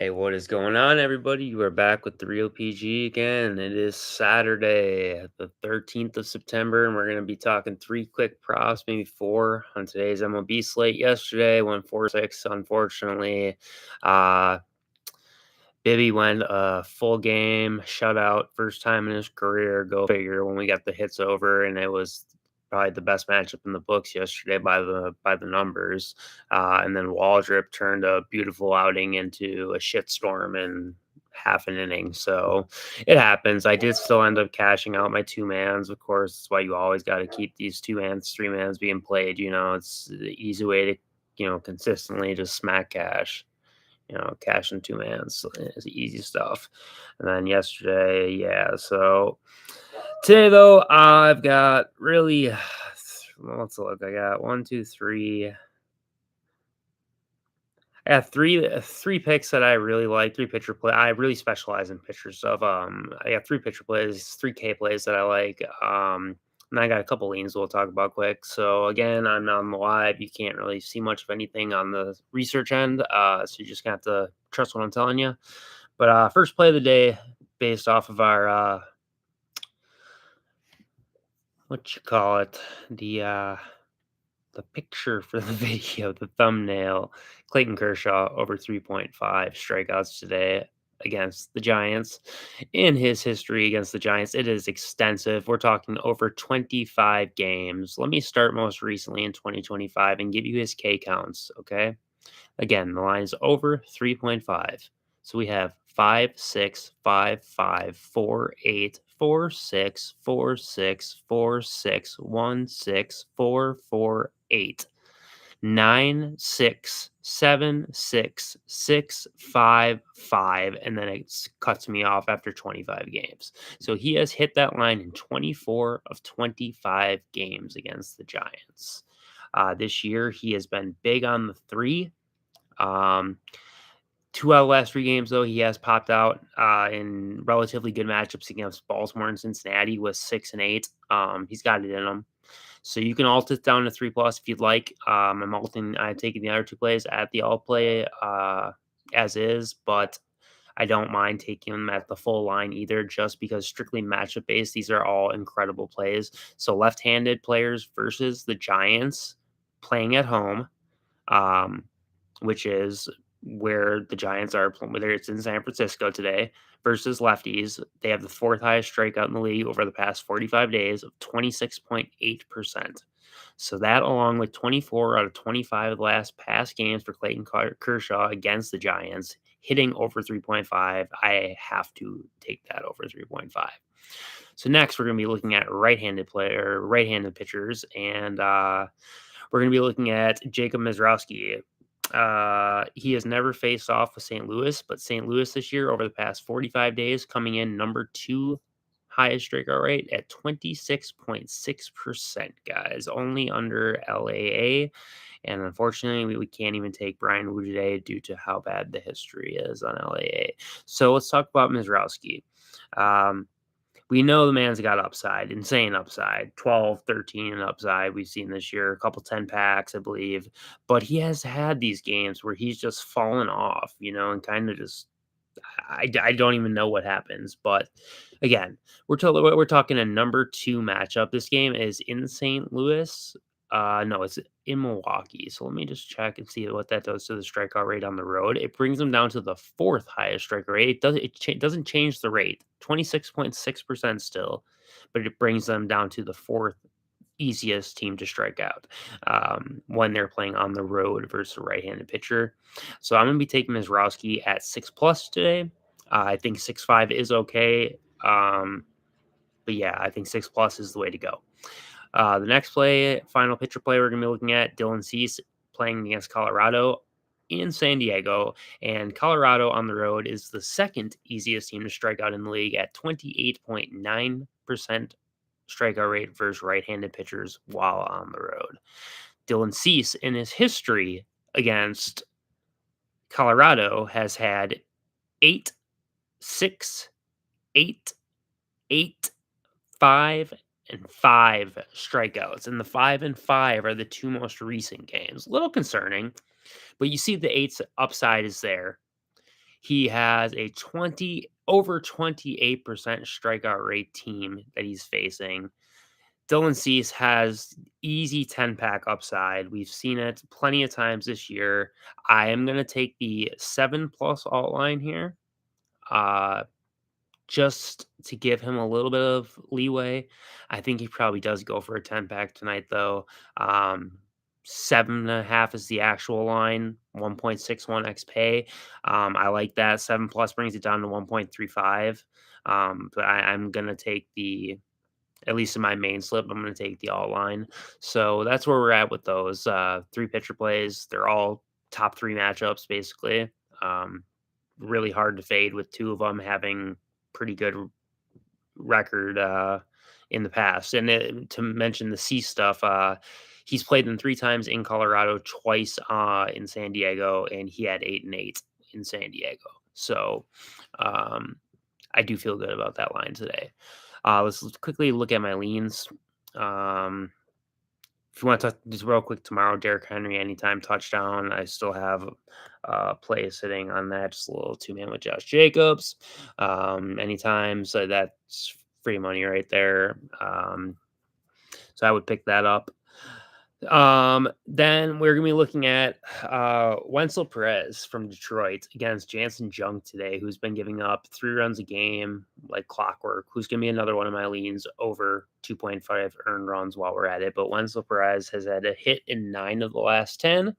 Hey, what is going on, everybody? You are back with the Real PG again. It is Saturday, the 13th of September, and we're going to be talking three quick props, maybe four, on today's MLB slate. Yesterday, went 4-6, unfortunately. Uh, Bibby went a full game shutout, first time in his career. Go figure. When we got the hits over, and it was probably the best matchup in the books yesterday by the numbers. And then Waldrop turned a beautiful outing into a shitstorm in half an inning. So it happens. I did still end up cashing out my two mans. Of course, that's why you always got to keep these two mans, three mans being played. It's the easy way to consistently just smack cash. Cash and two mans is easy stuff. And then yesterday, yeah. So today, though, I've got really, let's look. I got one, two, three. I got three picks that I really like. Three pitcher play. I really specialize in pitcher stuff. I got three pitcher plays, three K plays that I like. And I got a couple leans we'll talk about quick. So again, I'm on the live. You can't really see much of anything on the research end. So you just got to trust what I'm telling you. But first play of the day, based off of our what you call it, the picture for the video, the thumbnail, Clayton Kershaw over 3.5 strikeouts today against the Giants. In his history against the Giants, it is extensive. We're talking over 25 games. Let me start most recently in 2025 and give you his K counts, okay? Again, the line is over 3.5. So we have 5, 6, 5, 5, 4, 8, 4, 6, 4, 6, 4, 6, 1, 6, 4, 4, 8, 9, 6, 7, 6, 6, 5, 5, and then it cuts me off after 25 games. So he has hit that line in 24 of 25 games against the Giants. This year, he has been big on the three. 2 out of the last 3 games, though, he has popped out in relatively good matchups against Baltimore and Cincinnati with 6 and 8. He's got it in him. So you can alt it down to 3+ if you'd like. I'm taking the other two plays at the alt play as is, but I don't mind taking them at the full line either, just because strictly matchup based, these are all incredible plays. So left-handed players versus the Giants playing at home, which is where the Giants are, whether it's in San Francisco today, versus lefties. They have the fourth highest strikeout in the league over the past 45 days of 26.8%. So that, along with 24 out of 25 of the last past games for Clayton Kershaw against the Giants, hitting over 3.5, I have to take that over 3.5. So next, we're going to be looking at right-handed pitchers, and we're going to be looking at Jacob Mlb. He has never faced off with St. Louis, but St. Louis this year, over the past 45 days, coming in number 2 highest strikeout rate at 26.6%, guys, only under LAA. And unfortunately, we can't even take Brian Wu today due to how bad the history is on LAA. So let's talk about Mlb. We know the man's got upside, insane upside, 12, 13 upside we've seen this year, a couple 10 packs, I believe. But he has had these games where he's just fallen off, and kind of just, I don't even know what happens. But again, we're talking a number 2 matchup. This game is in St. Louis. No, it's in Milwaukee. So let me just check and see what that does to the strikeout rate on the road. It brings them down to the 4th highest strikeout rate. It doesn't change the rate, 26.6% still, but it brings them down to the 4th easiest team to strike out when they're playing on the road versus a right-handed pitcher. So I'm going to be taking Mlb at 6+ today. I think 6.5 is okay. But yeah, I think 6+ is the way to go. The next final pitcher play we're going to be looking at, Dylan Cease playing against Colorado in San Diego. And Colorado on the road is the 2nd easiest team to strike out in the league at 28.9% strikeout rate versus right-handed pitchers while on the road. Dylan Cease, in his history against Colorado, has had 8, 6, 8, 8, 5, and 5 strikeouts. And the 5 and 5 are the 2 most recent games. A little concerning, but you see the 8's upside is there. He has a 28% strikeout rate team that he's facing. Dylan Cease has easy 10-pack upside. We've seen it plenty of times this year. I am going to take the 7+ alt line here. Just to give him a little bit of leeway. I think he probably does go for a 10-pack tonight, though. 7.5 is the actual line, 1.61 x pay. I like that. 7 plus brings it down to 1.35. But I'm going to take at least in my main slip, I'm going to take the all line. So that's where we're at with those 3 pitcher plays. They're all top 3 matchups, basically. Um, Really hard to fade with 2 of them having pretty good record in the past. And to mention the C stuff, he's played them 3 times in Colorado, twice in San Diego, and he had 8-8 in San Diego. So um, I do feel good about that line today. Let's quickly look at my leans. Um, if you want to talk just real quick tomorrow, Derrick Henry anytime touchdown. I still have play sitting on that, just a little 2-man with Josh Jacobs. Anytime, so that's free money right there. So I would pick that up. Then we're gonna be looking at Wenzel Perez from Detroit against Jansen Junk today, who's been giving up 3 runs a game like clockwork. Who's gonna be another one of my leans over 2.5 earned runs while we're at it. But Wenzel Perez has had a hit in 9 of the last 10.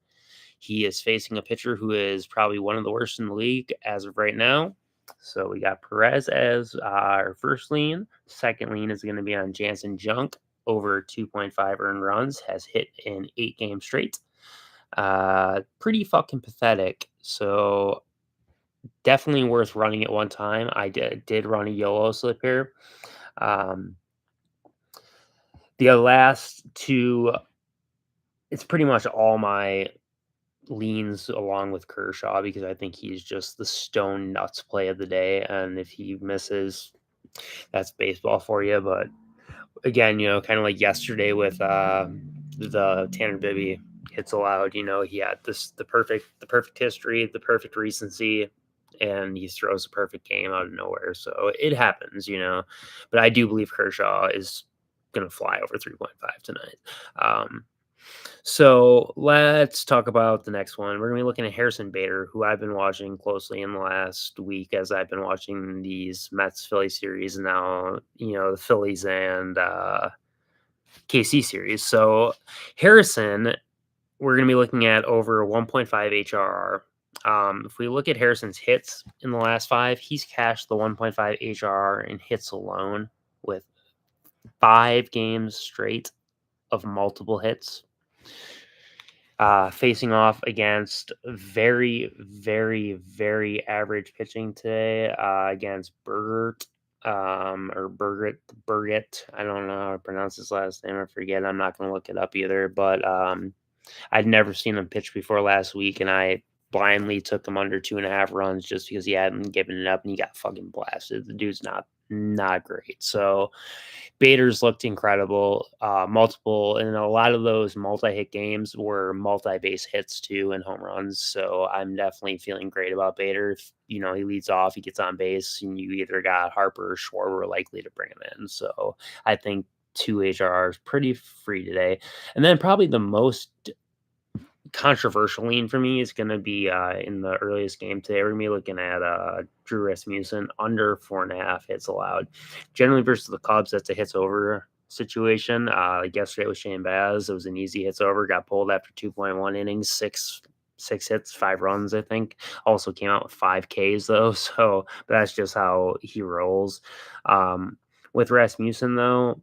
He is facing a pitcher who is probably one of the worst in the league as of right now. So we got Perez as our first lean. Second lean is going to be on Jansen Junk over 2.5 earned runs. Has hit in 8 games straight. Pretty fucking pathetic. So definitely worth running at one time. I did run a YOLO slip here. The last 2, it's pretty much all my leans along with Kershaw because I think he's just the stone nuts play of the day. And if he misses, that's baseball for you. But again, kind of like yesterday with the Tanner Bibby hits allowed, he had the perfect history, the perfect recency, and he throws a perfect game out of nowhere. So it happens, But I do believe Kershaw is going to fly over 3.5 tonight. So let's talk about the next one. We're going to be looking at Harrison Bader, who I've been watching closely in the last week as I've been watching these Mets Philly series and now, the Phillies and KC series. So Harrison, we're going to be looking at over 1.5 HRR. If we look at Harrison's hits in the last 5, he's cashed the 1.5 HRR in hits alone with 5 games straight of multiple hits. Facing off against very, very, very average pitching today against Burgert or Burgett. I don't know how to pronounce his last name. I forget. I'm not going to look it up either. But I'd never seen him pitch before last week, and I blindly took him under 2.5 runs just because he hadn't given it up, and he got fucking blasted. The dude's not great. So Bader's looked incredible. Multiple, and a lot of those multi-hit games were multi-base hits too and home runs. So I'm definitely feeling great about Bader. If, he leads off, he gets on base, and you either got Harper or Schwarber likely to bring him in. So I think 2 HRR is pretty free today. And then probably the most controversial lean for me is going to be in the earliest game today. We're going to be looking at Drew Rasmussen under 4.5 hits allowed. Generally versus the Cubs, that's a hits over situation. Like yesterday with Shane Baz, it was an easy hits over. Got pulled after 2.1 innings, six hits, 5 runs. I think also came out with 5 Ks though. So but that's just how he rolls. With Rasmussen though.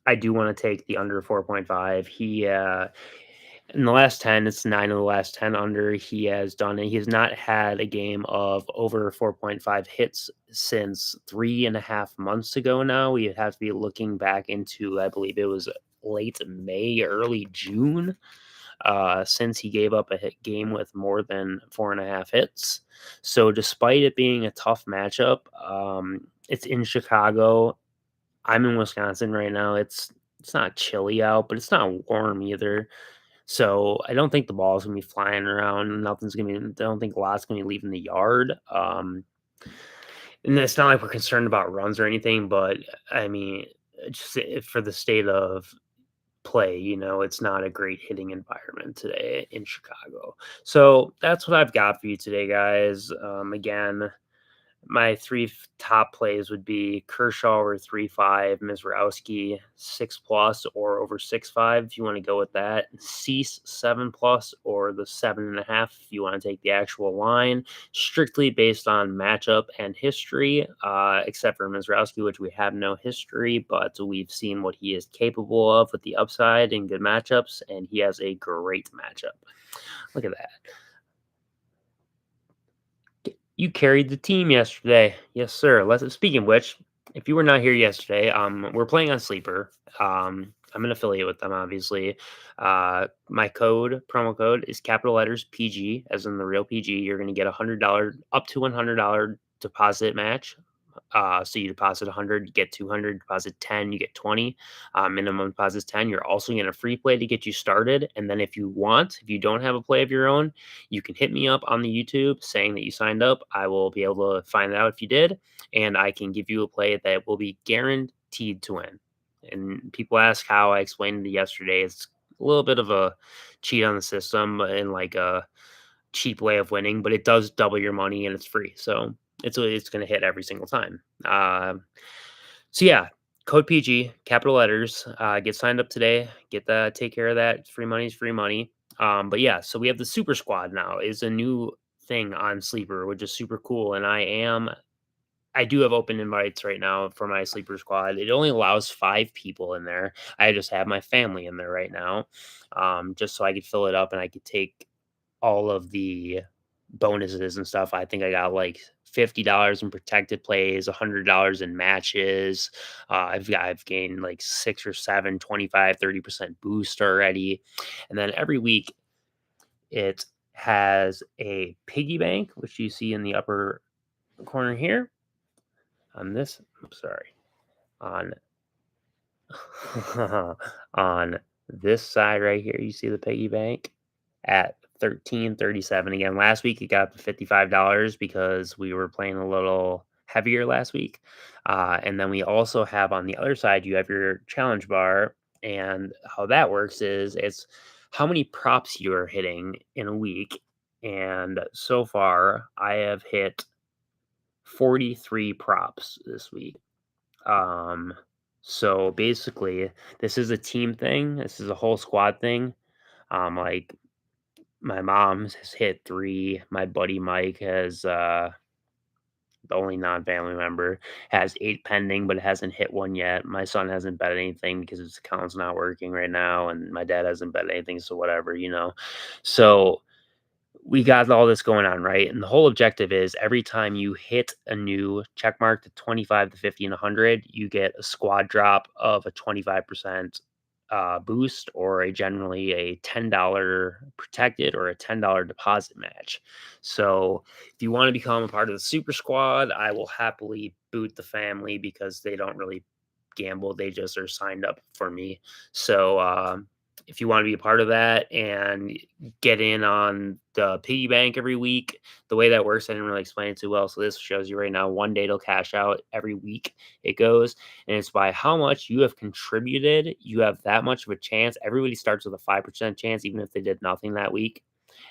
I do want to take the under 4.5. He in the last 10, it's 9 of the last 10 under. He has done it. He has not had a game of over 4.5 hits since 3.5 months ago now. We have to be looking back into, I believe it was late May, early June, since he gave up a hit game with more than 4.5 hits. So despite it being a tough matchup, it's in Chicago. I'm in Wisconsin right now. It's not chilly out, but it's not warm either. So I don't think the ball's gonna be flying around. I don't think a lot's gonna be leaving the yard. And it's not like we're concerned about runs or anything, but I mean, for the state of play, it's not a great hitting environment today in Chicago. So that's what I've got for you today, guys. Again, my top plays would be Kershaw over 3.5, Mizrowski 6+ or over 6.5 if you want to go with that. Cease 7+ or the 7.5 if you want to take the actual line, strictly based on matchup and history, except for Mizrowski, which we have no history, but we've seen what he is capable of with the upside in good matchups, and he has a great matchup. Look at that. You carried the team yesterday. Yes, sir. Speaking of which, if you were not here yesterday, we're playing on Sleeper. I'm an affiliate with them, obviously. My promo code is capital letters PG, as in the real PG. You're going to get $100, up to $100 deposit match. So you deposit 100, you get 200, deposit 10, you get 20. Minimum deposit is 10. You're also getting a free play to get you started. And then if you don't have a play of your own, you can hit me up on the YouTube saying that you signed up. I will be able to find out if you did, and I can give you a play that will be guaranteed to win. And people ask how I explained it yesterday. It's a little bit of a cheat on the system and like a cheap way of winning, but it does double your money and it's free. So it's going to hit every single time. So yeah, code PG, capital letters. Get signed up today. Take care of that. Free money is free money. But yeah, so we have the Super Squad now. Is a new thing on Sleeper, which is super cool. And I do have open invites right now for my Sleeper Squad. It only allows 5 people in there. I just have my family in there right now, just so I could fill it up and I could take all of the bonuses and stuff. I think I got like $50 in protected plays, $100 in matches. I've gained like 6 or 7, 25, 30% boost already. And then every week it has a piggy bank, which you see in the upper corner here on this. I'm sorry. On on this side right here, you see the piggy bank at 13.37. Again, last week it got to $55 because we were playing a little heavier last week. And then we also have on the other side, you have your challenge bar. And how that works is it's how many props you are hitting in a week. And so far, I have hit 43 props this week. So basically, this is a team thing. This is a whole squad thing. Like my mom has hit 3. My buddy Mike has the only non-family member has 8 pending, but hasn't hit one yet. My son hasn't bet anything because his account's not working right now, and my dad hasn't bet anything. So whatever. So we got all this going on, right? And the whole objective is every time you hit a new check mark to 25 to 50 and 100, you get a squad drop of a 25% boost or generally a $10 protected or a $10 deposit match. So if you want to become a part of the super squad, I will happily boot the family because they don't really gamble. They just are signed up for me. So, if you want to be a part of that and get in on the piggy bank every week, the way that works, I didn't really explain it too well. So this shows you right now, one day it'll cash out every week it goes. And it's by how much you have contributed. You have that much of a chance. Everybody starts with a 5% chance, even if they did nothing that week.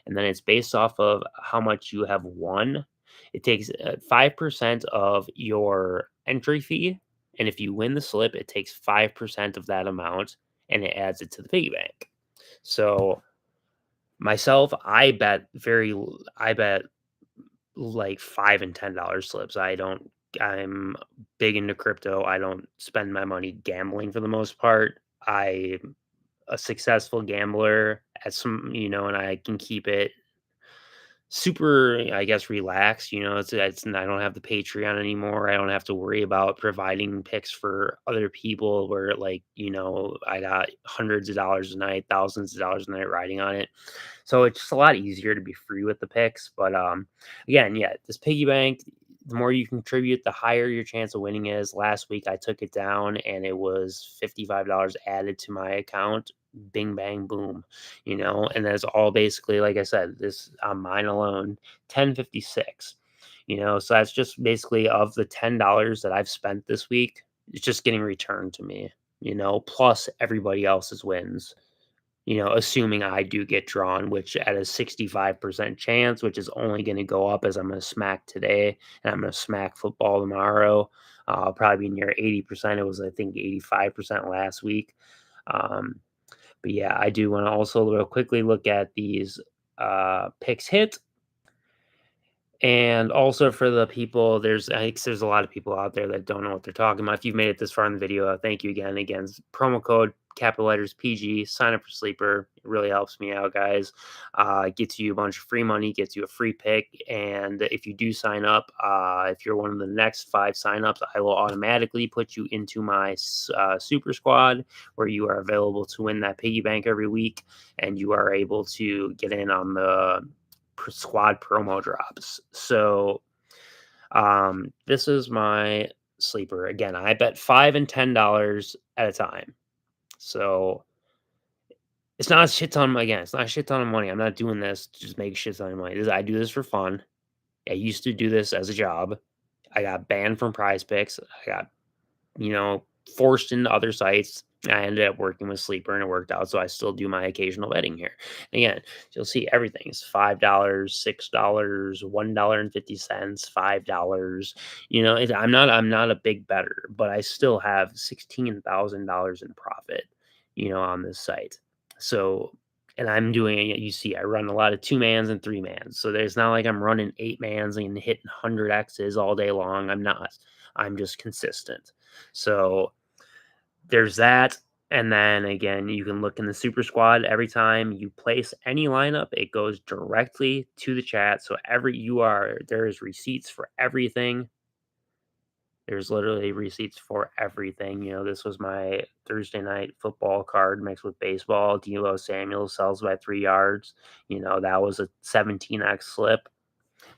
And then it's based off of how much you have won. It takes 5% of your entry fee. And if you win the slip, it takes 5% of that amount and it adds it to the piggy bank. So myself, I bet like $5 and $10 slips. I'm big into crypto. I don't spend my money gambling for the most part. I'm a successful gambler at and I can keep it super, I guess, relaxed. It's I don't have the Patreon anymore. I don't have to worry about providing picks for other people where I got hundreds of dollars a night, thousands of dollars a night riding on it. So it's just a lot easier to be free with the picks. But again, yeah, this piggy bank, the more you contribute, the higher your chance of winning is. Last week I took it down and it was $55 added to my account bing, bang, boom, and that's all basically, like I said, this on mine alone, 1056, so that's just basically of the $10 that I've spent this week, it's just getting returned to me, plus everybody else's wins. Assuming I do get drawn, which at a 65% chance, which is only going to go up as I'm going to smack today and I'm going to smack football tomorrow. I'll probably be near 80%. It was, I think, 85% last week. Um, but yeah, I do want to also real quickly look at these picks hit. And also for the people, I think there's a lot of people out there that don't know what they're talking about. If you've made it this far in the video, thank you again. Again, promo code capital letters PG. Sign up for Sleeper. It really helps me out, guys. Gets you a bunch of free money, gets you a free pick, and if you do sign up, if you're one of the next 5 signups, I will automatically put you into my super squad, where you are available to win that piggy bank every week, and you are able to get in on the squad promo drops. So this is my sleeper. Again, I bet $5 and $10 at a time. So it's not a shit ton. Again, it's not a shit ton of money. I'm not doing this to just make a shit ton of money. I do this for fun. I used to do this as a job. I got banned from Prize Picks. I got you know, forced into other sites. I ended up working with Sleeper and it worked out. So I still do my occasional betting here. And again, you'll see everything is $5, $6, $1.50, $5. I'm not a big better, but I still have $16,000 in profit, on this site. So and I'm doing it. You see, I run a lot of 2-mans and 3-mans. So there's not like I'm running 8-mans and hitting 100 X's all day long. I'm not. I'm just consistent. So there's that. And then again, you can look in the super squad. Every time you place any lineup, it goes directly to the chat. So there is receipts for everything. There's literally receipts for everything. This was my Thursday night football card mixed with baseball. Deebo Samuel sells by 3 yards. That was a 17x slip.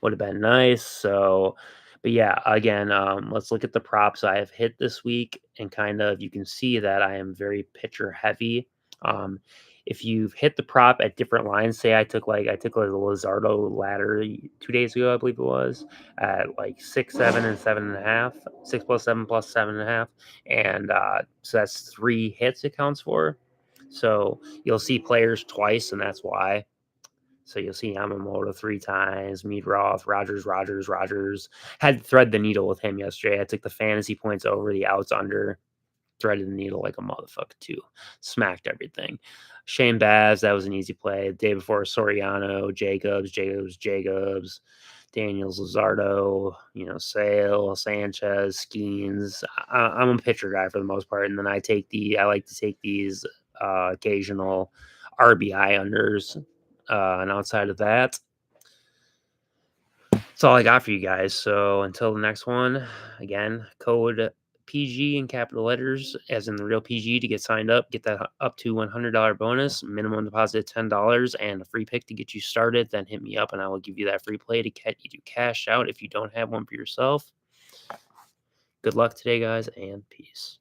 Would have been nice. So, but yeah, again, let's look at the props I have hit this week, and kind of you can see that I am very pitcher heavy. Um, if you've hit the prop at different lines, say I took like a Lizardo ladder 2 days ago, I believe it was, at like 6, 7, and 7.5, 6 plus 7 plus 7.5, and so that's 3 hits it counts for. So you'll see players twice, and that's why. So you'll see Yamamoto 3 times, Meadroth, Rogers. Had to thread the needle with him yesterday. I took the fantasy points over, the outs under, threaded the needle like a motherfucker too. Smacked everything. Shane Baz, that was an easy play. The day before, Soriano, Jacobs, Daniels, Luzardo, Sale, Sanchez, Skeens. I'm a pitcher guy for the most part, and then I like to take these occasional RBI unders. And outside of that, that's all I got for you guys. So until the next one, again, code PG in capital letters, as in the real PG, to get signed up. Get that up to $100 bonus, minimum deposit $10, and a free pick to get you started. Then hit me up, and I will give you that free play to get you to cash out if you don't have one for yourself. Good luck today, guys, and peace.